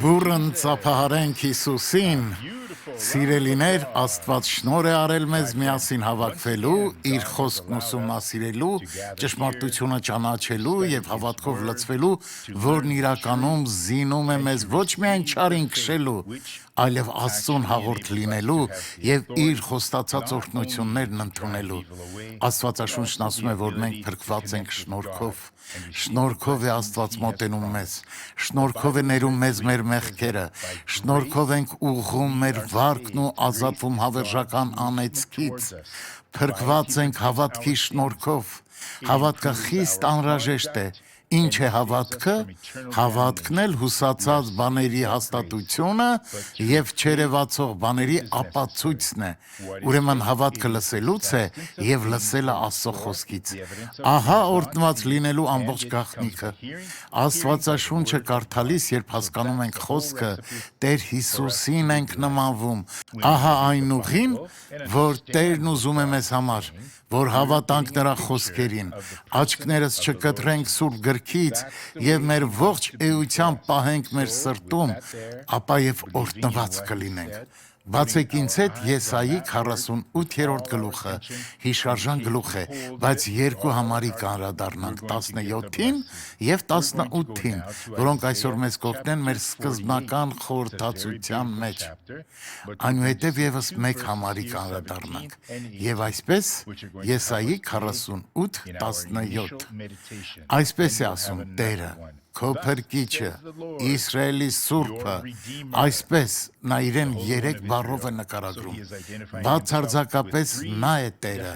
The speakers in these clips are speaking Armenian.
Բուրըն ծափահարենք Հիսուսին, սիրելիներ, Աստված շնորհ է արել մեզ միասին հավաքվելու, իր խոսքն ուսումնասիրելու, ճշմարտությունը ճանաչելու եւ հավատքով լցվելու, որն իրականում զինում է մեզ ոչ միայն չարին քշելու, այլև Աստծուն հաղորդ լինելու եւ իր խոստացած օրհնություններն ընդունելու։ Աստվածաշունչն ասում է, որ մենք փրկված ենք շնորհքով։ Շնորհքով է Աստված մոտենում մեզ, շնորհքով է ներում մեզ մեր մեղքերը, շնորհքով ենք ուղղում մեր վարքն ու ազատվում հավերժական անեծքից, փրկված ենք հավատքի շնորհքով։ Հավատքը խիստ անհրաժեշտ է։ Ինչ է հավատքը։ Հավատքն էլ հուսացած բաների հաստատությունը եւ չերևացող բաների ապացույցն է։ Ուրեմն հավատքը լսելուց է եւ լսելը Աստծո խոսքից։ Ահա օրհնված լինելու ամբողջ գաղտնիքը։ Աստվածաշունչը կարդալիս, երբ հասկանում ենք խոսքը, Տեր Հիսուսին ենք նմանվում։ Ահա այն ուղին, որ Տերն ուզում է մեզ համար, որ հավատանք նրա խոսքերին, աչքներս չկտրենք Սուրբ գրքից եւ մեր ողջ էությամբ պահենք մեր սրտում, ապա եւ օրհնված կլինենք։ Բացեք ինձ հետ Եսայի 48-րդ գլուխը, հիշարժան գլուխ է, բայց երկու համարի կանդրադառնանք 17-ին եւ 18-ին, որոնք այսօր մեզ կօգնեն մեր սկզբնական խորհրդածության մեջ։ Այնուհետև եւս մեկ համարի կանդրադառնանք։ Եվ այսպես Եսայի 48:17։ Այսպես է ասում Տերը, քո փրկիչը, Իսրայելի Սուրբը, այսպես նա իրեն 3 բառով է նկարագրում։ Բացարձակապես նա է Տերը։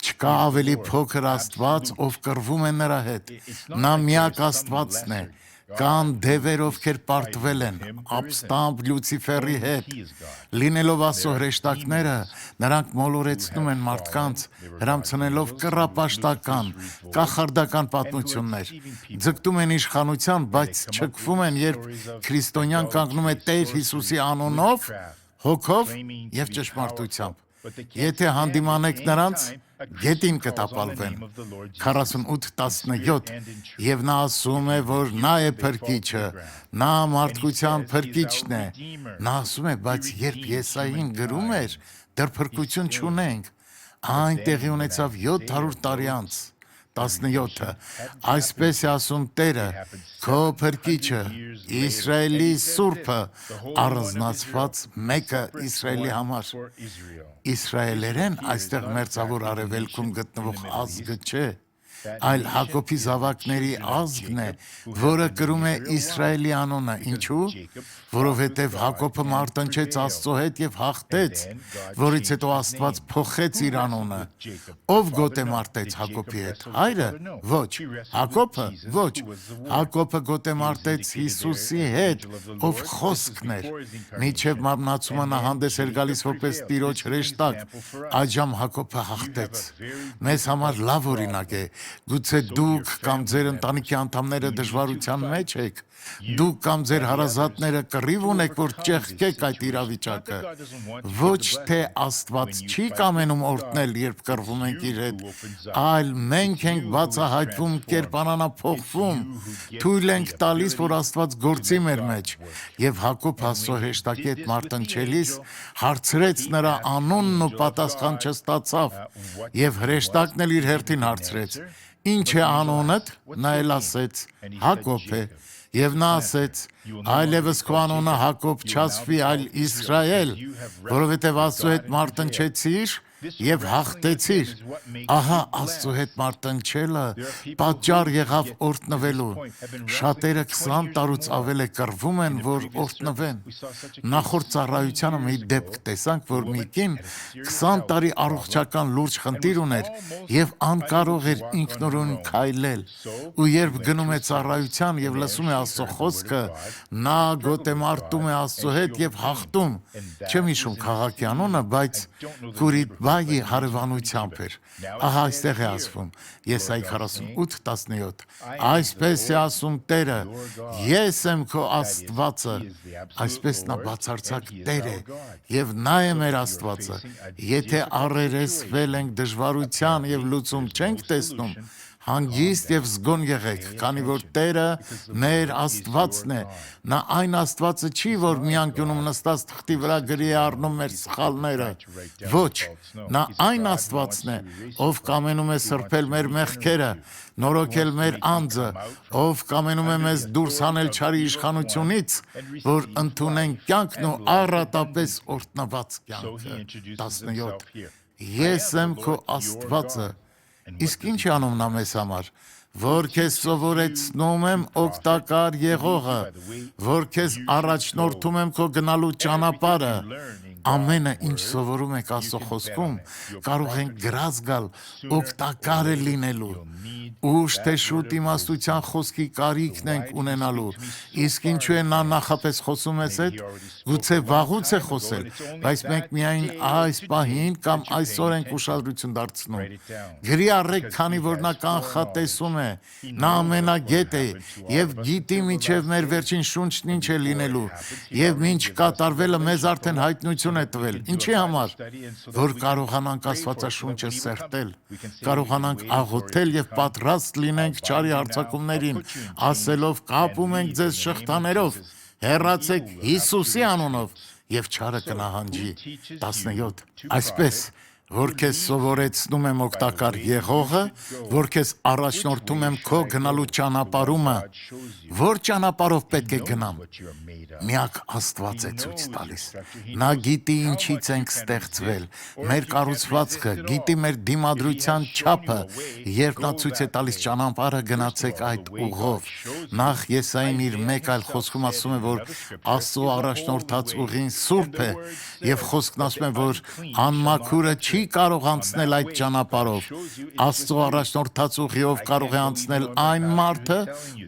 Չկա ավելի փոքր Աստված, ով կռվում է նրա հետ։ Նա միակ Աստվածն է։ Կան դևեր, ովքեր պարտվել են, ապստամբ Լյուցիֆերի հետ։ Լինելով Աստծո հրեշտակները, նրանք մոլորեցնում են մարդկանց, հրամցնելով կռապաշտական, կախարդական պատմություններ։ Ձգտում են իշխանության, բայց չքվում են, երբ քրիստոնյան կանգնում է Տեր Հիսուսի անունով, հոգով եւ ճշմարտությամբ։ Եթե հանդիմանեք նրանց, գետին կտապալվեն։ 48:17 եւ նա ասում է, որ նա է փրկիչը, նա մարդկության փրկիչն է։ Նա ասում է, բայց երբ Եսային գրում էր, դեռ փրկություն չունենք, այն տեղի ունեցավ 700 տարի անց։ 17-ը, այսպես է ասում Տերը, քո փրկիչը, Իսրայելի Սուրբը, առանձնացված մեկը Իսրայելի համար։ Իսրայելերեն այստեղ մերձավոր արևելքում գտնվող ազգը չէ, այլ Հակոբի զավակների ազգն է, որը կրում է Իսրայելի անունը։ Ինչու՞։ Որովհետև Հակոբը մարտնչեց Աստծո հետ եւ հաղթեց, որից հետո Աստված փոխեց իր անունը։ Ով գոտե մարտեց Հակոբի հետ։ Հայրը։ Ոչ։ Հակոբը։ Ոչ։ Հակոբը գոտե մարտեց Հիսուսի հետ, ով խոսքն էր։ Մինչև մարմնացումը նա հանդես էր գալիս որպես Տիրոջ հրեշտակ։ Այժմ Հակոբը հաղթեց։ Մեզ համար լավ օրինակ է։ Գուցե դուք կամ ձեր ընտանիքի անդամները դժվարության մեջ եք, դուք կամ ձեր հարազատները կռիվ ունեք, որ ճեղքեք այդ իրավիճակը։ Ոչ թե Աստված չի կամենում օրհնել, երբ կռվում ենք իր հետ, այլ մենք ենք բացահայտվում, կերպարանափոխվում, թույլ ենք տալիս, որ Աստված գործի մեր մեջ։ Եվ Հակոբ Աստծո հրեշտակի հետ մարտնչելիս հարցրեց նրա անունն ու պատասխան չստացավ, եւ հրեշտակն էլ իր հերթին հարցրեց. Ինչ է անունդ։ Նա էլ ասեց. Հակոբ է։ Եվ նա ասեց. այլևս քո անունը Հակոբ չասվի, այլ Իսրայել, որովհետև Աստծո հետ մարտնչեցիր եւ հաղթեցիր։ Ահա Աստծո հետ մարտնչելը պատճառ եղավ օրհնվելու։ Շատերը 20 տարուց ավել է կռվում են, որ օրհնվեն։ Նախորդ ծառայությանը մի դեպք տեսանք, որ մի կին 20 տարի առողջական լուրջ խնդիր ուներ եւ անկարող էր ինքնուրույն քայլել։ Ու երբ գնում է ծառայության եւ լսում է Աստծո խոսքը, նա գոտեմարտում է Աստծո հետ եւ հաղթում։ Չեմ հիշում քաղաքի անունը, բայց Կուրիբայի հարևանությամբ էր։ Ահա այստեղ է ասվում Եսայի 48:17։ Այսպես է ասում Տերը, ես եմ քո Աստվածը։ Այսպես նա բացարձակ Տեր է եւ նա է մեր Աստվածը։ Եթե առերեսվել ենք դժվարության եւ լուծում չենք տեսնում, Հանգիստ եւ զգոն եղեք, քանի որ Տերը մեր Աստվածն է, նա այն Աստվածը չի, որ մի անկյունում նստած թղթի վրա գրի է առնում մեր սխալները, ոչ, նա այն Աստվածն է, ով կամենում է սրբել մեր մեղքերը, նորոգել մեր անձը, ով կամենում է մեզ դուրս հանել չարի իշխանությունից, որ ընդունենք կյանքն ու առատապես օրհնված կյանքը։ 17 Ես եմ քո Աստվածը, իսկ ինչ անում նա մեզ համար, որ քեզ սովորեցնում եմ օգտակար եղողը, որ քեզ առաջնորդում եմ քո գնալու ճանապարհը, ամենը ինչ սովորում եք Աստծո խոսքում, կարող ենք գրած գալ օգտակար է լինելու, ուշ թե շուտ իմաստության խոսքի կարիքն ենք ունենալու, իսկ ինչու է նա նախապես խոսում ես հետ, գուցե վաղուց է խոսել, բայց մենք միայն այս պահին կամ այսօր ենք ուշադրություն դարձնում, գրի առեք, քանի որ նա կանխատեսում է, նա ամենագետ է և գիտի մինչև մեր վերջին շունչն ինչ է լինելու, և մինչ կատարվելը մեզ արդեն հայտնություն է տվել, ինչի համար, որ կարողանանք Աստվածաշունչը սերտել, կարողանանք աղոթել և պատրաստ լինենք չարի հարձակումներին, ասելով կապում ենք ձեզ շղթաներով, հեռացեք Հիսուսի անունով և չարը կնահանջի։ 17 Այսպես որ քեզ սովորեցնում եմ օգտակար եղողը, որ քեզ առաջնորդում եմ քո գնալու ճանապարհումը, որ ճանապարհով պետք է գնամ, միակ Աստված է ցույց տալիս, նա գիտի ինչից ենք ստեղծվել, մեր կառուցվածքը, գիտի մեր դիմադրության չափը, երբ նա ցույց է տալիս ճանապարհը, գնացեք այդ ուղով, նախ Եսային իր մեկ այլ խոսքում ասում է, որ Աստծո առաջնորդած ուղին սուրբ է, և խոսքն ասում է, որ անմաքուրը չի կարող անցնել այդ ճանապարհով, Աստծո առաջնորդած ուղիով կարող է անցնել այն մարդը,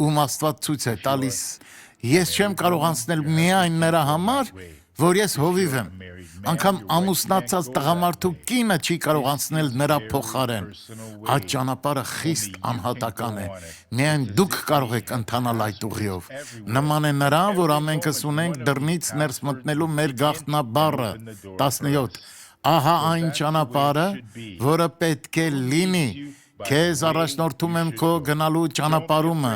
ում Աստված ցույց է տալիս, ես չեմ կարող անցնել միայն նրա համար, որ ես հովիվ եմ, անգամ ամուսնացած տղամարդու կինը չի կարող անցնել նրա փոխարեն, այդ ճանապարհը խիստ անհատական է, միայն դուք կարող եք ընթանալ այդ ուղիով, նման է նրան, որ ամենքս ունենք դռնից ներս մտնելու մեր գաղտնաբառը, 17 Ահա այն ճանապարհը, որը պետք է լինի, քեզ առաջնորդում եմ քո գնալու ճանապարհումը,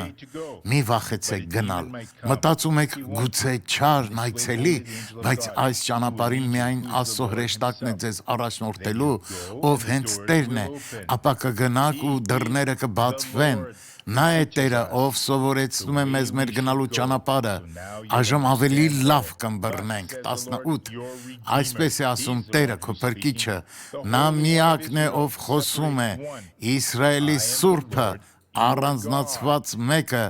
մի վախեցեք գնալ, մտածում եք գուցե չարն այցելի, բայց այս ճանապարհին միայն Աստծո հրեշտակն է ձեզ առաջնորդելու, ով հենց Տերն է, ապա կգնաք ու դռները կբացվեն, նա է Տերը, ով սովորեցնում է մեզ մեր գնալու ճանապարհը, այժմ ավելի լավ կըմբռնենք, 18 Այսպես է ասում Տերը, քո Փրկիչը, նա միակն է, ով խոսում է, Իսրայելի Սուրբը, առանձնացված մեկը,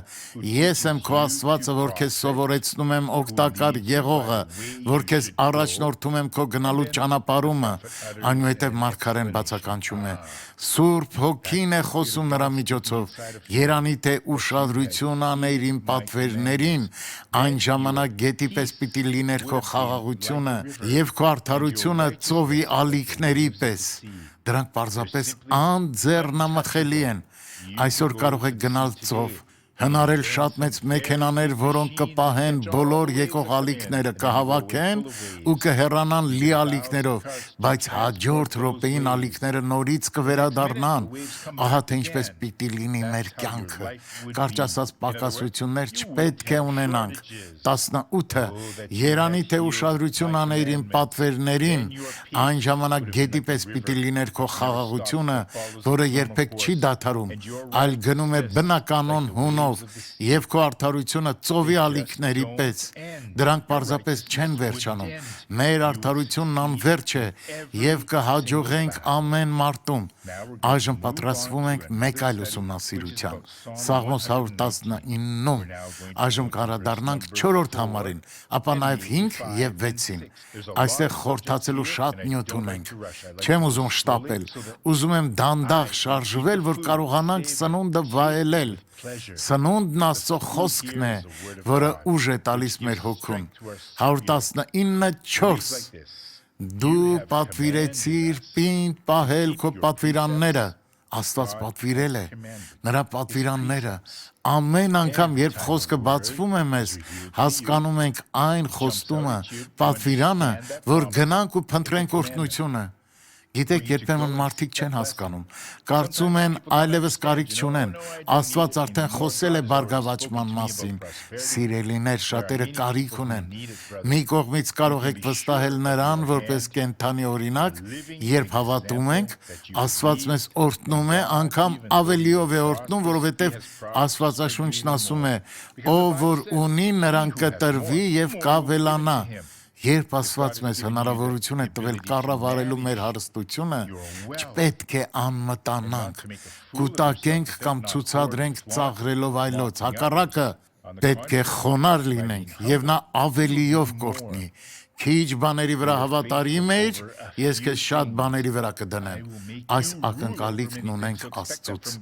ես եմ քո Աստվածը, որ քեզ սովորեցնում եմ օգտակար եղողը, որ քեզ առաջնորդում եմ քո գնալու ճանապարհումը, այնուհետև մարգարեն բացականչում է, Սուրբ Հոգին է խոսում նրա միջոցով, երանի թե ուշադրություն աներ իմ պատվերներին, այն ժամանակ գետի պես պիտի լիներ քո խաղաղությունը և քո արդարությունը ծովի ալիքների պես, դրանք պարզապես անձեռնամխելի են, այսօր կարող եք գնալ ծով, հնարել շատ մեծ մեքենաներ, որոնք կպահեն բոլոր եկող ալիքները, կհավաքեն ու կհեռանան լի ալիքներով, բայց հաջորդ րոպեին ալիքները նորից կվերադառնան, ահա թե ինչպես պիտի լինի մեր կյանքը, կարճ ասած պակասություններ չպետք է ունենանք, 18 երանի թե ուշադրություն աներ իմ պատվերներին, այն ժամանակ գետի պես պիտի լիներ քո խաղաղությունը, որը երբեք չի դադարում, այլ գնում է բնականon հունով, և քո արդարությունը ծովի ալիքների պես, դրանք պարզապես չեն վերջանում, մեր արդարությունն անվերջ է և կհաջողենք ամեն մարտում, այժմ պատրաստվում ենք մեկ այլ ուսումնասիրության, Սաղմոս 119-ում, այժմ կանդրադառնանք 4-րդ համարին, ապա նաև 5 և 6-ին, այստեղ խորհրդացելու շատ նյութ ունենք, չեմ ուզում շտապել, ուզում եմ դանդաղ շարժվել, որ կարողանանք սնունդը վայելել, Սնունդն Աստծո խոսքն է, որը ուժ է տալիս մեր հոգուն, 119:4 Դու պատվիրեցիր պինդ պահել քո պատվիրանները, Աստված պատվիրել է, նրա պատվիրանները, ամեն անգամ, երբ խոսքը բացվում է մեզ, հասկանում ենք այն խոստումը, պատվիրանը, որ գնանք ու փնտրենք օրհնությունը, Գիտեք, երբեմն մարդիկ չեն հասկանում, կարծում են այլևս կարիք չունեն, Աստված արդեն խոսել է բարգավաճման մասին, սիրելիներ, շատերը կարիք ունեն, մի կողմից կարող եք վստահել նրան, որպես կենդանի օրինակ, երբ հավատում ենք, Աստված մեզ օրհնում է, անգամ ավելիով է օրհնում, որովհետև Աստվածաշունչն ասում է, ով որ ունի, նրան կտրվի և կավելանա, Երբ Աստված մեզ հնարավորություն է տվել կառավարելու մեր հարստությունը, չպետք է անմտանանք, կուտակենք կամ ցուցադրենք ծաղրելով այլոց, հակառակը պետք է խոնարհ լինենք եւ նա ավելիով կօրհնի։ Քիչ բաների վրա հավատարիմ էիր, ես քեզ շատ բաների վրա կդնեմ։ Այս ակնկալիքն ունենք Աստծուց։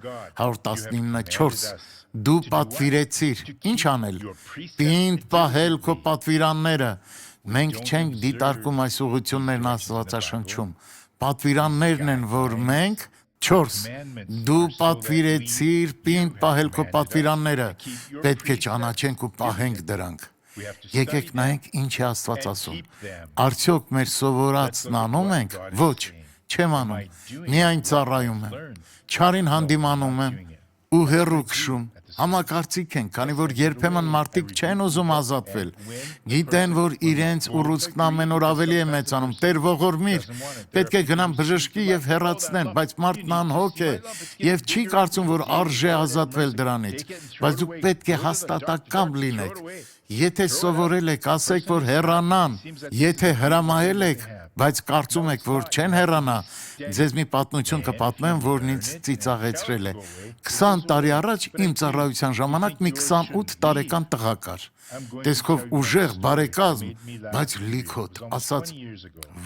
119:4 Դու պատվիրեցիր, ինչ անել։ Պինդ պահել քո պատվիրանները։ Մենք չենք դիտարկում այս ուղղություններն Աստվածաշնչում։ Պատվիրաններն են, որ մենք 4. Դու պատվիրեցիր պինդ պահել քո պատվիրանները, պետք է ճանաչենք ու պահենք դրանք։ Եկեք նայենք ինչ է Աստված ասում։ Արդյոք մեր սովորածն անում ենք։ Ոչ, չեմ անում։ Միայն ծառայում եմ։ Չարին հանդիմանում եմ ու հեռու քշում։ Համակարծիք են, քանի որ երբեմն մարդիկ չեն ուզում ազատվել։ Գիտեն, որ իրենց ուռուցքն ամեն օր ավելի է մեծանում։ Տեր ողորմիր, պետք է գնան բժշկի եւ հեռացնեն, բայց մարդն անհոգ է եւ չի կարծում, որ արժե ազատվել դրանից։ Բայց դուք պետք է հաստատակամ լինեք։ Եթե սովորել եք, ասեք, որ հեռանան, եթե հրամայել եք, բայց կարծում եք, որ չեն հեռանա, ձեզ մի պատմություն կպատմեմ, որն ինձ ծիծաղեցրել է։ 20 տարի առաջ իմ ծառայության ժամանակ մի 28 տարեկան տղա կար։ Տեսքով ուժեղ, բարեկազմ, բայց լիքոտ, ասաց,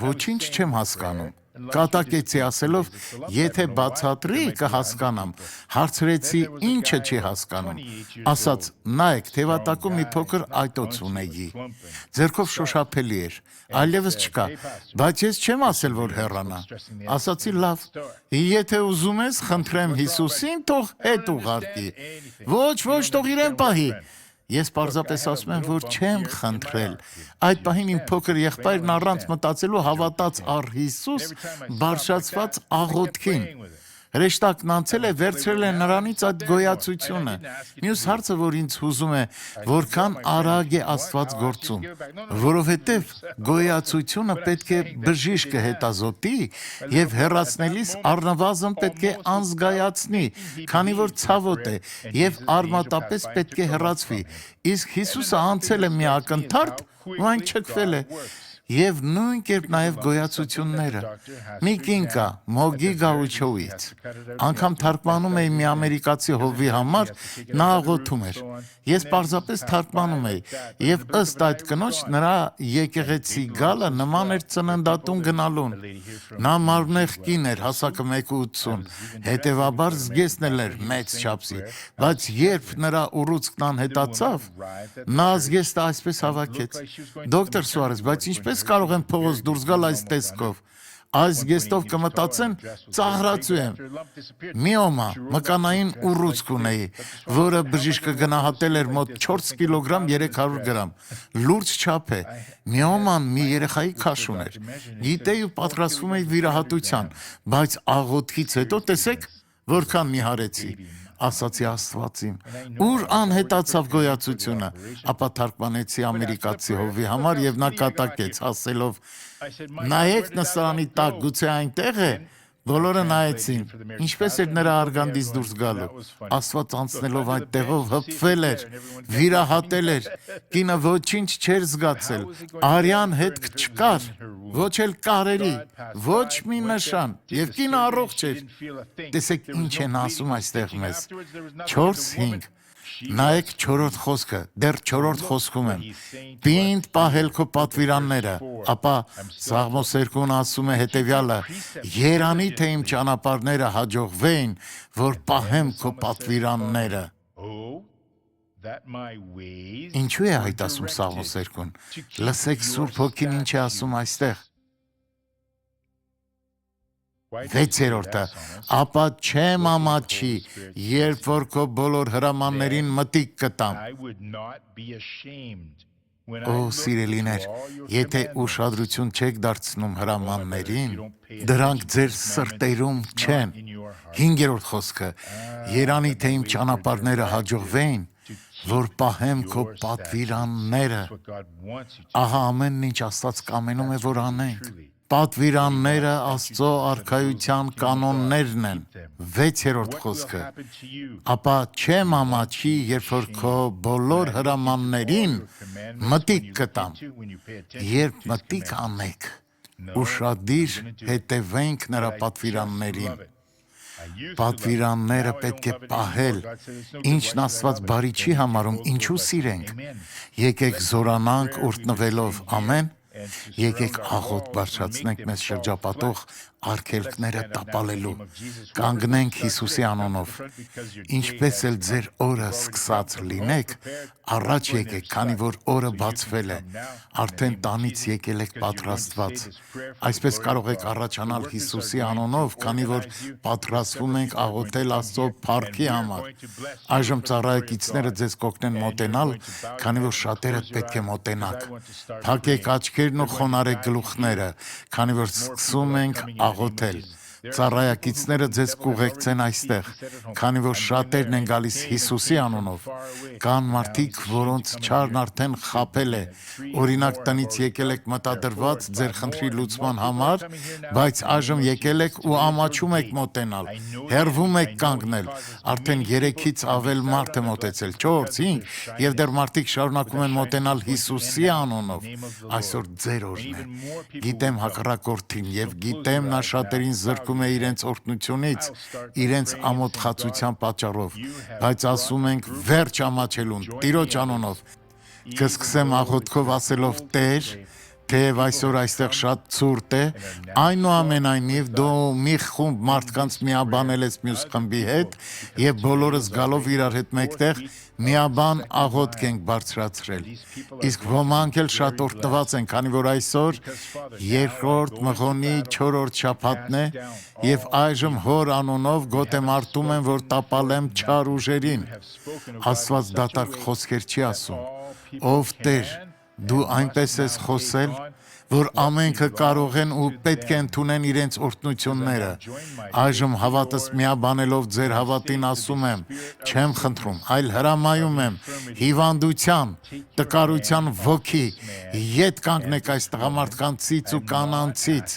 ոչինչ չեմ հասկանում։ Կատակեցի ասելով, եթե բացատրի, կհասկանամ, հարցրեցի, ինչը չի հասկանում, ասաց, նայեք, թևատակում մի փոքր այտոց ունեի, ձեռքով շոշափելի էր, այլևս չկա, բայց ես չեմ ասել, որ հեռանա, ասացի լավ, եթե ուզում ես, խնդրեմ Հիսուսին, թող հետ ուղարկի, ոչ, թող իրեն պահի, Ես պարզապես ասում եմ, որ չեմ խնդրել, այդ պահին իմ փոքր եղբայրն առանց մտածելու հավատաց առ Հիսուս բարշացված աղոթքին, հրեշտակն անցել է, վերցրել է նրանից այդ գոյացությունը, մյուս հարցը, որ ինձ հուզում է, որքան արագ է Աստված գործում, որովհետև գոյացությունը պետք է բժիշկը հետազոտի և հեռացնելիս առնվազն պետք է անզգայացնի, քանի որ ցավոտ է և արմատապես պետք է հեռացվի, իսկ Հիսուսը անցել է մի ակնթարթ ու այն չքվել է, Եվ նույն կերպ նաև գոյացությունները։ Մի կին կա, Մոգի Գաուչոուից։ Անգամ թարգմանում էի մի ամերիկացի հովվի համար, նա աղոթում էր։ Ես պարզապես թարգմանում էի, և ըստ այդ կնոջ նրա եկեղեցի գալը նման էր ծննդատուն գնալուն։ Նա մարմնեղ կին էր, հասակը 1.80, հետևաբար զգեստն էր մեծ չափսի, բայց երբ նրա ուռուցքն անհետացավ, նա զգեստը այսպես հավաքեց. Դոկտոր Սուարես, բայց ինչպես կարող եմ փողոց դուրս գալ այս տեսքով, այս զգեստով կմտածեն ծաղրացու եմ, միոմա մկանային ուռուցք ունեի, որը բժիշկը գնահատել էր մոտ 4 կիլոգրամ 300 գրամ, լուրջ չափ է, միոման մի երեխայի քաշ ուներ, գիտեի ու պատրաստվում էի վիրահատության, բայց աղոթքից հետո տեսեք, որքան մի հարեցի, ասացի Աստվածին, ուր անհետացավ գոյացությունը, ապա թարգմանեցի ամերիկացի հովվի համար և նա կատակեց, ասելով, նայեք նստարանի տակ, գուցե այնտեղ է, բոլորը նայեցին, ինչպես էր նրա արգանդից դուրս գալու, Աստված անցնելով այդ տեղով հպվել էր, վիրահատել էր, կինը ոչինչ չէր զգացել, արյան հետք չկար, ոչ էլ կարերի, ոչ մի նշան, և կինը առողջ էր, տեսեք ինչ են ասում այստեղ մեզ, 4-5, նայեք 4-րդ խոսքը, դեռ 4-րդ խոսքում եմ, պինդ պահել քո պատվիրանները, ապա Սաղմոս 2-ն ասում է հետևյալը, երանի թե իմ ճանապարհները հաջողվեին, որ պահեմ քո պատվիրանները։ Ինչու է այդ ասում Սաղմոս 2-ն, լսեք Սուրբ Հոգին ինչ է ասում այստեղ։ 6-րդը, ապա չեմ ամաչի, երբ որ քո բոլոր հրամաններին մտիկ կտամ։ Օ սիրելիներ, եթե ուշադրություն չեք դարձնում հրամաններին, դրանք ձեր սրտերում չեն։ 5-րդ խոսքը. Երանի թե իմ ճանապարհները հաջողվեին, որ պահեմ քո պատվիրանները։ Ահա ամենն ինչ Աստված կամենում է, որ անենք։ Պատվիրանները Աստծո արքայության կանոններն են։ 6-րդ խոսքը. ապա չեմ ամաչի, երբ որ քո բոլոր հրամաններին մտիկ կտամ։ Երբ մտիկ անեք, ուշադիր հետևենք նրա պատվիրաններին։ Պատվիրանները պետք է պահել, ինչն Աստված բարի չի համարում, ինչու սիրենք։ Եկեք զորանանք օրհնվելով, ամեն։ Եկեք աղոտ բարձրացնենք մեզ շրջապատող արգելքները տապալելու, կանգնենք Հիսուսի անունով, ինչպես էլ ձեր օրը սկսած լինեք, առաջ եկեք, քանի որ օրը բացվել է, արդեն տանից եկել եք պատրաստված, այսպես կարող եք առաջանալ Հիսուսի անունով, քանի որ պատրաստվում ենք աղոթել Աստծո փառքի համար։ Այժմ ծառայեկիցները ձեզ կօգնեն մոտենալ, քանի որ շատերը պետք է մոտենաք։ Փակեք աչքերն ու խոնարհեք գլուխները, քանի որ սկսում ենք աղոթել։ Ծառայակիցները ձեզ կուղեկցեն այստեղ, քանի որ շատերն են գալիս Հիսուսի անունով։ Կան մարդիկ, որոնց չարն արդեն խաբել է, օրինակ տնից եկել եք մտադրված ձեր խնդրի լուծման համար, բայց այժմ եկել եք ու ամաչում եք մոտենալ, հեռվում եք կանգնել, արդեն 3-ից ավել մարդ է մոտեցել, 4, 5, եւ դեռ մարդիկ շարունակում են մոտենալ Հիսուսի անունով։ Այսօր ձեր օրն է։ Գիտեմ հակառակորդին եւ գիտեմ նա շատերին զրկում է իրենց օրհնությունից, իրենց ամոթխածության պատճառով, բայց ասում ենք վերջ ամաչելուն, Տիրոջ անունով։ Կսկսեմ աղոթքով ասելով Տեր, թեև այսօր այստեղ շատ ցուրտ է, այնուամենայնիվ դու մի խումբ մարդկանց միաբանել ես մյուս խմբի հետ եւ բոլորս գալով իրար հետ մեկտեղ միաբան աղոթք ենք բարձրացրել։ Իսկ ոմանք էլ շատ օրհնված են, քանի որ այսօր երկրորդ մղոնի 4-րդ շաբաթն է եւ այժմ Հոր անունով գոտեմարտում եմ, որ տապալեմ չար ուժերին։ Աստված դատարկ խոսքեր չի ասում։ Ով Տեր, դու այնպես ես խոսել, որ ամենքը կարող են ու պետք է ընդունեն իրենց օրհնությունները։ Այժմ հավատս միաբանելով ձեր հավատին ասում եմ, չեմ խնդրում, այլ հրամայում եմ հիվանդության, տկարության ոգի, ետ կանգնեք այս տղամարդկանցից ու կանանցից։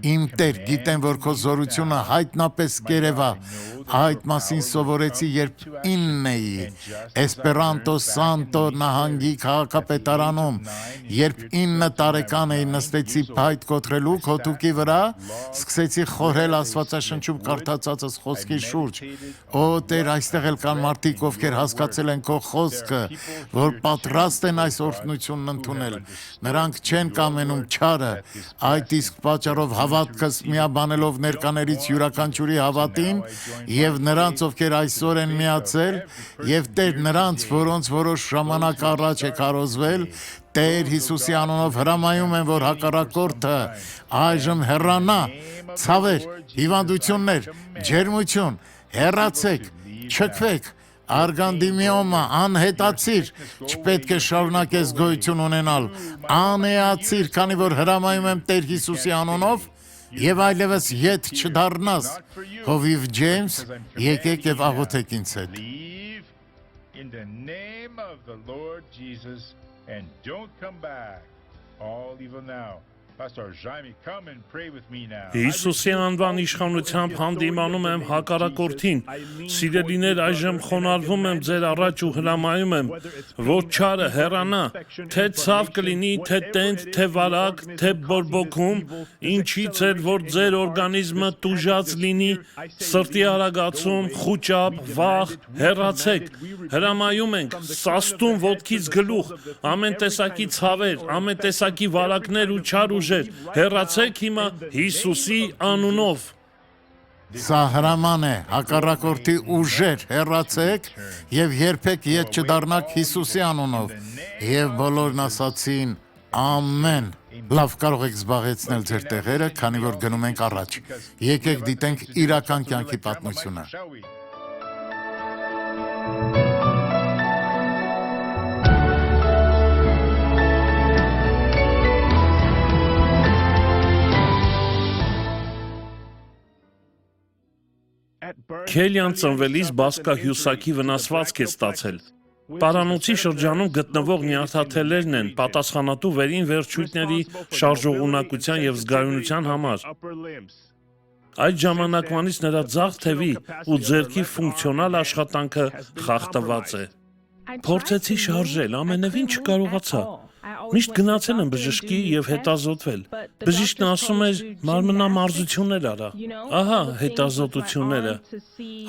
Իմ Տեր, գիտեմ, որ քո զորությունը հայտնապես կերևա։ Այդ մասին սովորեցի, երբ 9 էի Էսպերանտո Սանտո նահանգի քաղաքապետարանում, երբ 9 տարեկան էի նստեցի փայտ կոտրելու քոթուկի վրա, սկսեցի խորհել Աստվածաշնչում կարդացածս խոսքի շուրջ։ Օ Տեր, այստեղ էլ կան մարդիկ, ովքեր հասկացել են քո խոսքը, որ պատրաստ են այս օրհնությունն ընդունել։ Նրանք չեն կամենում չարը, այդ իսկ պատճառով հավատքս միաբանելով ներկաներից յուրաքանչյուրի հավատին եւ նրանց, ովքեր այսօր են միացել, եւ Տեր նրանց, որոնց որոշ ժամանակ առաջ է քարոզվել, Տեր Հիսուսի անունով հրամայում եմ, որ հակառակորդը այժմ հեռանա, ցավեր, հիվանդություններ, ջերմություն, հեռացեք, չքվեք, արգանդիմիոմա, անհետացիր, չպետք է շարունակես գոյություն ունենալ, անեացիր, քանի որ հրամայում եմ Տեր Հիսուսի անունով, եւ այլևս ետ չդառնաս։ Հովիվ Ջեյմս, եկեք եւ աղոթեք ինձ հետ։ In the name of the Lord Jesus, and don't come back. All evil now. Pastor Jaime, come and pray with me now. Հիսուսի անվան իշխանությամբ հանդիմանում եմ հակառակորդին։ Սիրելիներ, այժմ խոնարհվում եմ ձեր առաջ ու հրամայում եմ, որ չարը հեռանա, թե ցավ կլինի, թե տենդ, թե վարակ, թե բորբոքում, ինչից էլ որ ձեր օրգանիզմը տուժած լինի, սրտի արագացում, խուճապ, վախ, հեռացեք։ Հրամայում ենք սաստում ոտքից գլուխ, ամեն տեսակի ցավեր, ամեն տեսակի վարակներ ու չար ուժեր, հեռացեք հիմա Հիսուսի անունով։ Սա հրաման է, հակառակորդի ուժեր, հեռացեք եւ երբեք ետ չդառնաք Հիսուսի անունով։ Եվ բոլորն ասացին ամեն։ Լավ, կարող եք զբաղեցնել ձեր տեղերը, քանի որ գնում ենք առաջ։ Եկեք դիտենք իրական կյանքի պատմությունը։ Քելիան ծնվելիս բասկա հյուսակի վնասվածք է ստացել։ Պարանոցի շրջանում գտնվող նյարդաթելերն են պատասխանատու վերին վերջույթների շարժողունակության եւ զգայունության համար։ Այդ ժամանակվանից նրա ձախ թևի ու ձեռքի ֆունկցիոնալ աշխատանքը խախտված է։ Փորձեցի շարժել, ամենևին չկարողացա։ Միշտ գնացել եմ բժշկի եւ հետազոտվել։ Բժիշկն ասում էր՝ մարմնամարզություններ արա։ Ահա հետազոտությունները։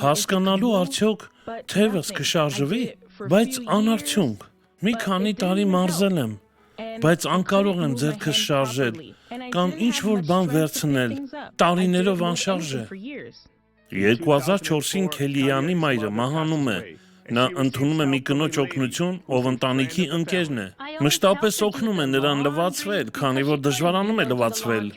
Հասկանալու արդյոք թևս կշարժվի, բայց անարդյունք։ Մի քանի տարի մարզել եմ, բայց անկարող եմ ձեռքս շարժել կամ ինչ-որ բան վերցնել, տարիներով անշարժ է։ 2004-ին Քելիանի մայրը մահանում է։ Նա ընդունում է մի կնոջ օգնություն, ով ընտանիքի ընկերն է։ Մշտապես օգնում է նրան լվացվել, քանի որ դժվարանում է լվացվել։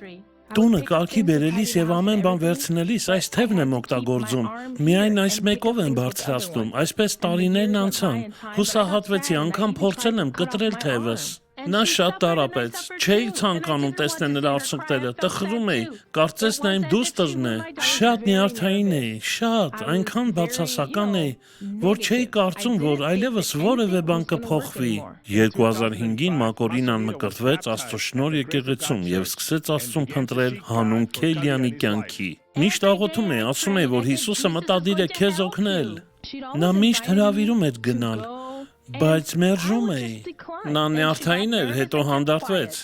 Տունը կարգի բերելիս եւ ամեն բան վերցնելիս այս թևն եմ օգտագործում։ Միայն այս մեկով եմ բարձրացնում, այսպես տարիներն անցան։ Հուսահատվեցի, անգամ փորձել եմ կտրել թևս։ Նա շատ տարապեց, չէի ցանկանում տեսնել նրա արցունքները, տխրում էի, կարծես նա իմ դուստրն է, շատ նյարդային էի, շատ, այնքան բացասական էի, որ չէի կարծում, որ այլևս որևէ բան կփոխվի։ 2005-ին Մակորինան մկրտվեց Աստծո շնորհ եկեղեցում եւ սկսեց Աստծուն փնտրել հանուն Քելիանի կյանքի։ Միշտ աղոթում էի, ասում էի, որ Հիսուսը մտադիր է քեզ օգնել։ Նա միշտ հրավիրում էր գնալ, բայց մերժում էի։ Նա նյարդային էր, հետո հանդարտվեց։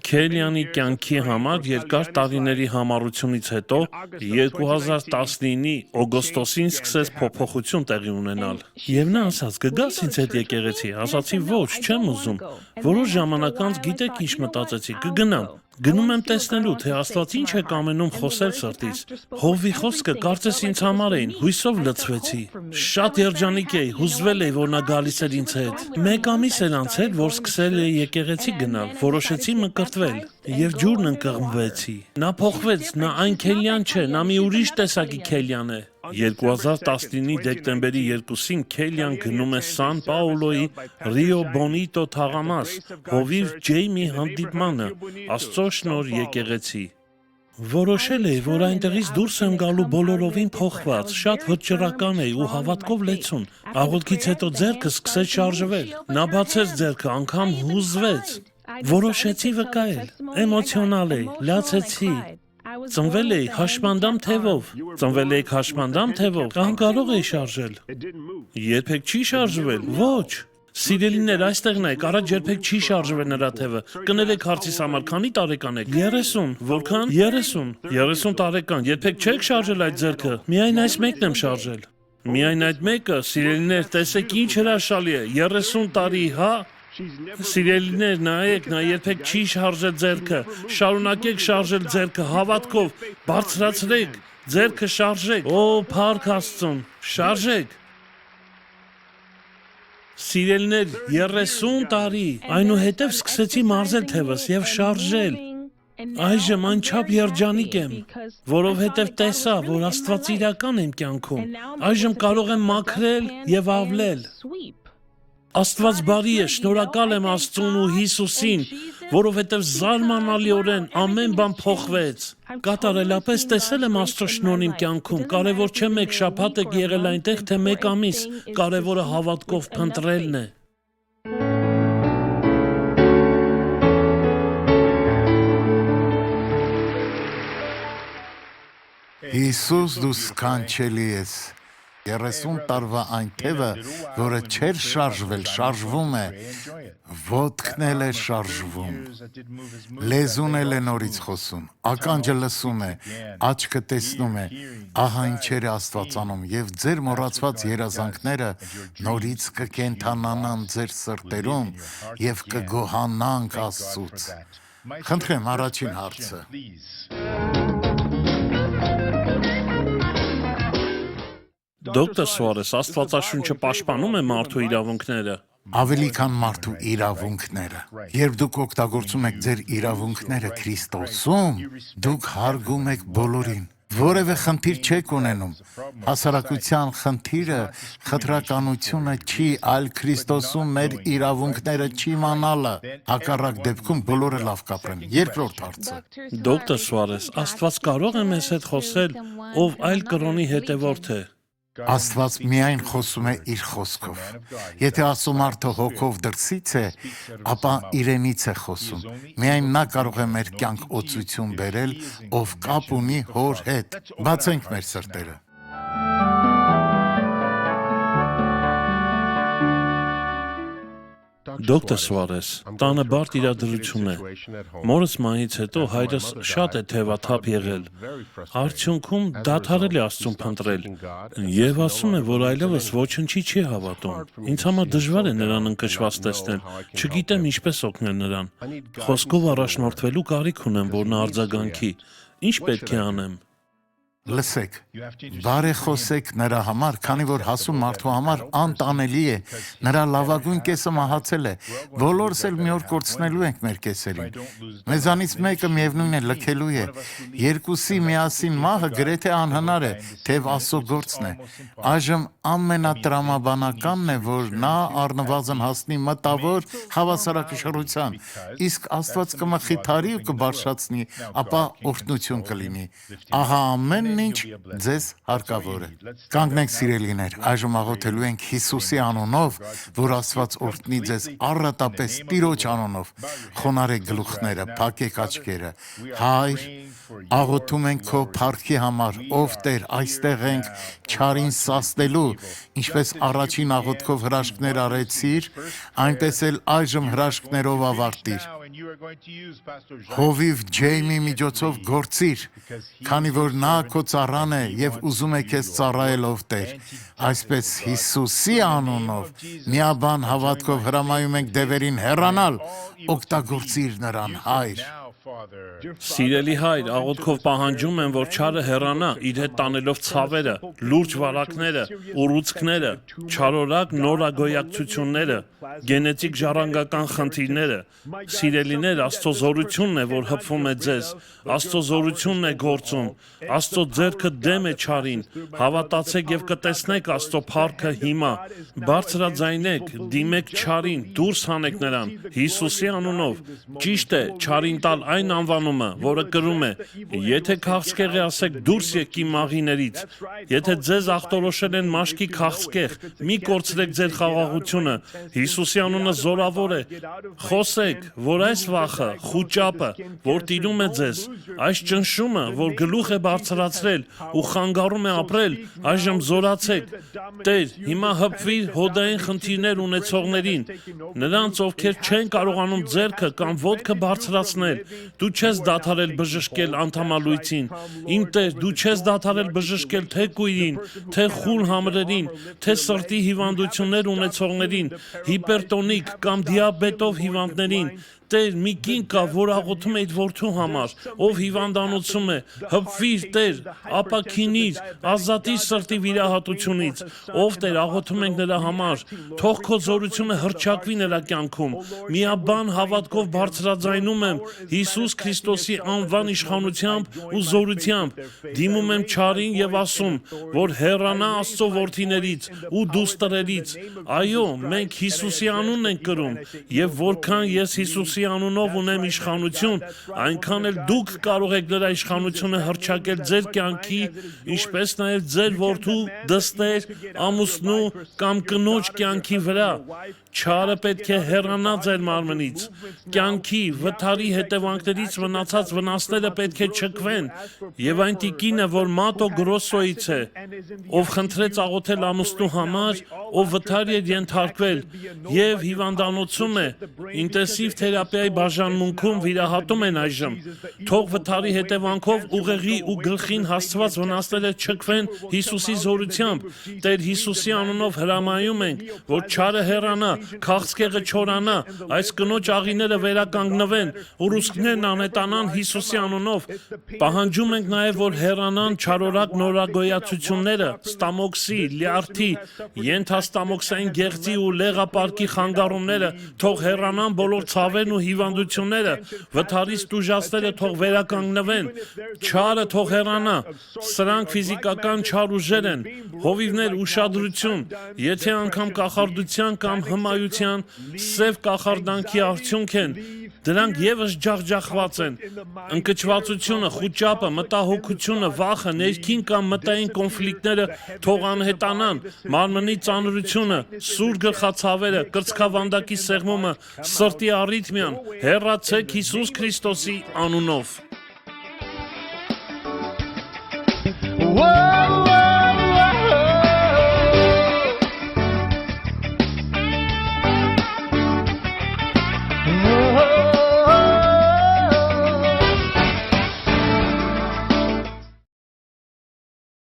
Քելիանի կյանքի համար երկար տարիների համառությունից հետո 2019-ի օգոստոսին սկսեց փոփոխություն տեղի ունենալ։ Եվ նա ասաց՝ կգաս ինձ հետ եկեղեցի, ասացի ոչ, չեմ ուզում։ Որոշ ժամանակ անց գիտեք ինչ մտածեցի, կգնամ։ Գնում եմ տեսնելու, թե Աստված ինչ է կամենում խոսել սրտից։ Հովվի խոսքը կարծես ինձ համար էին, հույսով լցվեցի։ Շատ երջանիկ էի, հուզվել էի, որ նա գալիս էր ինձ հետ։ 1 ամիս էր անցել, որ սկսել էի եկեղեցի գնալ, որոշեցի մկրտվել եւ ջուրն ընկղմվեցի։ Նա փոխվեց, նա այն Քելիան չէ, նա մի ուրիշ տեսակի Քելիան է։ 2019-ի դեկտեմբերի 2-ին Քելիան գնում է Սան Պաուլոյի Ռիո Բոնիտո թաղամաս, հովիվ Ջեյմի հանդիպմանը, Աստծո շնորհ եկեղեցի։ Որոշել էի, որ այնտեղից դուրս եմ գալու բոլորովին փոխված, շատ վճռական էի ու հավատքով լեցուն։ Աղոթքից հետո ձեռքը սկսեց շարժվել։ Նա բացեց ձեռքը, անգամ հուզվեց։ Որոշեցի վկայել, էմոցիոնալ էի, լացեցի։ Ծնվել էի հաշմանդամ թևով, ծնվել էի հաշմանդամ թևով, անկարող էի շարժել։ Երբեք չի շարժվել, ոչ։ Սիրելիներ, այստեղ նայեք, առաջ երբեք չի շարժվել նրա թևը։ Կներեք հարցիս համար, քանի տարեկան եք։ 30, որքան? 30 տարեկան, երբեք չեք շարժել այդ ձեռքը։ Միայն այս մեկն եմ շարժել։ Միայն այդ մեկը, սիրելիներ, տեսեք ինչ հրաշալի է, 30 տարի, հա։ Սիրելիներ, նայեք, նա երբեք չի շարժել ձեռքը, շարունակեք շարժել ձեռքը, հավատքով, բարձրացրեք, ձեռքը շարժեք, օ, փառք Աստծուն, շարժեք։ Սիրելիներ, 30 տարի, այնուհետև սկսեցի մարզել թևս եւ շարժել։ Այժմ անչափ երջանիկ եմ, որովհետև տեսա, որ Աստված իրական եմ կյանքում։ Այժմ կարող եմ մաքրել եւ ավլել։ Աստված բարի է, շնորհակալ եմ Աստծուն ու Հիսուսին, որովհետև զարմանալիորեն ամեն բան փոխվեց։ Կատարելապես տեսել եմ Աստծո շնորհն իմ կյանքում, կարևոր չէ մեկ շաբաթ եք եղել այնտեղ, թե 1 ամիս, կարևորը հավատքով փնտրելն է։ Հիսուս դու սքանչելի ես։ 30 տարվա այն թևը, որը չէր շարժվել, շարժվում է, ոտքն էլ է շարժվում, լեզուն էլ է նորից խոսում, ականջը լսում է, աչքը տեսնում է, ահա ինչեր է Աստված անում, եւ ձեր մոռացված երազանքները նորից կկենդանանան ձեր սրտերում եւ կգոհանանք Աստծուց։ Խնդրեմ առաջին հարցը։ Դոկտոր Սուարես, Աստվածաշունչը պաշտպանում է մարդու իրավունքները։ Ավելի քան մարդու իրավունքները։ Երբ դուք օգտագործում եք ձեր իրավունքները Քրիստոսում, դուք հարգում եք բոլորին։ Որևէ խնդիր չեք ունենում։ Հասարակության խնդիրը խտրականությունը չի, այլ Քրիստոսում մեր իրավունքները չիմանալը։ Հակառակ դեպքում բոլորը լավ կապրեն։ Երկրորդ հարցը։ Դոկտոր Սուարես, Աստված կարող է մեզ հետ խոսել, ով այլ կրոնի հետևորդ է։ Աստված միայն խոսում է իր խոսքով։ Եթե Աստծո մարդը հոգով դրսից է, ապա իրենից է խոսում։ Միայն նա կարող է մեր կյանք օծություն բերել, ով կապ ունի հոր հետ։ Բացենք մեր սրտերը։ Դոկտոր Սուարես, տանը բարդ իրադրություն է։ Մորս մահից հետո հայրս շատ է թևաթափ եղել։ Արդյունքում դադարել է Աստծուն փնտրել եւ ասում է, որ այլևս ոչնչի չի հավատում։ Ինձ համար դժվար է նրան ընկճված տեսնել, չգիտեմ ինչպես օգնել նրան։ Խոսքով առաջնորդվելու կարիք ունեմ, որ նա արձագանքի։ Ինչ պետք է անեմ։ Լսեք, բարեխոսեք նրա համար, քանի որ հասուն մարդու համար անտանելի է, նրա լավագույն կեսը մահացել է, բոլորս էլ մի օր կորցնելու ենք մեր կեսերին։ Մեզանից մեկը միևնույն է լքելու է, երկուսի միասին մահը գրեթե անհնար է, թեև Աստծո գործն է։ Այժմ ամենատրամաբանականն է, որ նա առնվազն հասնի մտավոր հավասարակշռության, իսկ Աստված կմխիթարի ու կբարձրացնի, ապա օրհնություն կլինի։ Ահա ամեն ինչ ձեզ հարկավոր է։ Կանգնենք սիրելիներ, այժմ աղոթելու ենք Հիսուսի անունով, որ Աստված օրհնի ձեզ առատապես Տիրոջ անունով։ Խոնարհեք գլուխները, փակեք աչքերը։ Հայր, աղոթում ենք քո փառքի համար, ով Տեր, այստեղ ենք չարին սասնելու, ինչպես առաջին աղոթքով հրաշքներ արեցիր, այնպես էլ այժմ հրաշքներով ավարտիր։ Հովիվ Ջեյմի միջոցով գործիր, քանի որ նա քո ծառան է եւ ուզում է քեզ ծառայել, ով Տեր։ Այսպես Հիսուսի անունով միաբան հավատքով հրամայում ենք դևերին հեռանալ, օգտագործիր նրան, Հայր։ Սիրելի Հայր, աղոթքով պահանջում եմ, որ չարը հեռանա, իր հետ տանելով ցավերը, լուրջ վարակները, ուռուցքները, չարորակ նորագոյակցությունները, գենետիկ ժառանգական խնդիրները։ Սիրելիներ, Աստծո զորությունն է, որ հպվում է ձեզ, Աստծո զորությունն է գործում, Աստծո ձեռքը դեմ է չարին։ Հավատացեք եւ կտեսնեք Աստծո փառքը հիմա։ Բարձրաձայնեք, դիմեք չարին, դուրս հանեք նրան Հիսուսի անունով։ Ճիշտ է, չարին տալ այն անվանումը, որը կրում է։ Եթե քաղցկեղի ասեք դուրս եկի մաղիներից, եթե ձեզ ախտորոշել են մաշկի քաղցկեղ, մի կորցրեք ձեր խաղաղությունը։ Հիսուսի անունը զորավոր է։ Խոսեք, որ այս վախը, խուճապը, որ տիրում է ձեզ, այս ճնշումը, որ գլուխ է բարձրացրել ու խանգարում է ապրել, այժմ զորացեք։ Տեր, հիմա հպվիր հոդային խնդիրներ ունեցողներին, նրանց, ովքեր չեն կարողանում ձեռքը կամ ոտքը բարձրացնել։ Դու չես դադարել բժշկել անդամալույցին, իմ Տեր, դու չես դադարել բժշկել թե կույրին, թե խուլ համրերին, թե սրտի հիվանդություններ ունեցողներին, հիպերտոնիկ կամ դիաբետով հիվանդներին։ Տեր, մի կին կա, որ աղոթում է իր որդու համար, ով հիվանդանոցում է, հպվիր, Տեր, ապաքինիր, ազատիր սրտի վիրահատությունից, ով Տեր, աղոթում ենք նրա համար, թող քո զորությունը հռչակվի նրա կյանքում, միաբան հավատքով բարձրաձայնում եմ Հիսուս Քրիստոսի անվան իշխանությամբ ու զորությամբ, դիմում եմ չարին եւ ասում, որ հեռանա Աստծո որդիներից ու դուստրերից, այո, մենք Հիսուսի անունն ենք կրում, եւ որքան ես Հիսուսի անունով ունեմ իշխանություն, այնքան էլ դուք կարող եք նրա իշխանությունը հռչակել ձեր կյանքի, ինչպես նաև ձեր որդու, դստեր, ամուսնու կամ կնոջ կյանքի վրա։ Չարը պետք է հեռանա ձեր մարմնից։ Կյանքի, վթարի հետևանքներից մնացած վնասները պետք է չքվեն։ Եվ այն տիկինը, որ Մատո Գրոսոից է, ով խնդրեց աղոթել ամուսնու համար, ով վթարի էր ենթարկվել եւ հիվանդանոցում է, ինտենսիվ թերապիայի բաժանմունքում վիրահատում են այժմ։ Թող վթարի հետևանքով ուղեղի ու գլխին հասցված վնասները չքվեն Հիսուսի զորությամբ։ Տեր Հիսուսի անունով հրամայում ենք, որ չարը հեռանա, քաղցկեղը չորանա, այս կնոջ աղիները վերականգնվեն, ուռուցքներն անհետանան Հիսուսի անունով։ Պահանջում ենք նաև, որ հեռանան չարորակ նորագոյացությունները, ստամոքսի, լյարդի, ենթաստամոքսային գեղձի ու լեղապարկի խանգարումները, թող հեռանան բոլոր ցավերն ու ու հիվանդությունները, վթարից տուժածները թող վերականգնվեն, չարը թող հեռանա, սրանք ֆիզիկական չար ուժեր են, հովիվներ ուշադրություն, եթե անգամ կախարդության կամ հմայության, սև կախարդանքի արդյունք են, դրանք եւս ջախջախված են, ընկճվածությունը, խուճապը, մտահոգությունը, վախը, ներքին կամ մտային կոնֆլիկտները թող անհետանան, մարմնի ծանրությունը, սուր գլխացավերը, կրծքավանդակի սեղմումը, սրտի առիթմիան, հեռացեք Հիսուս Քրիստոսի անունով։ Whoa!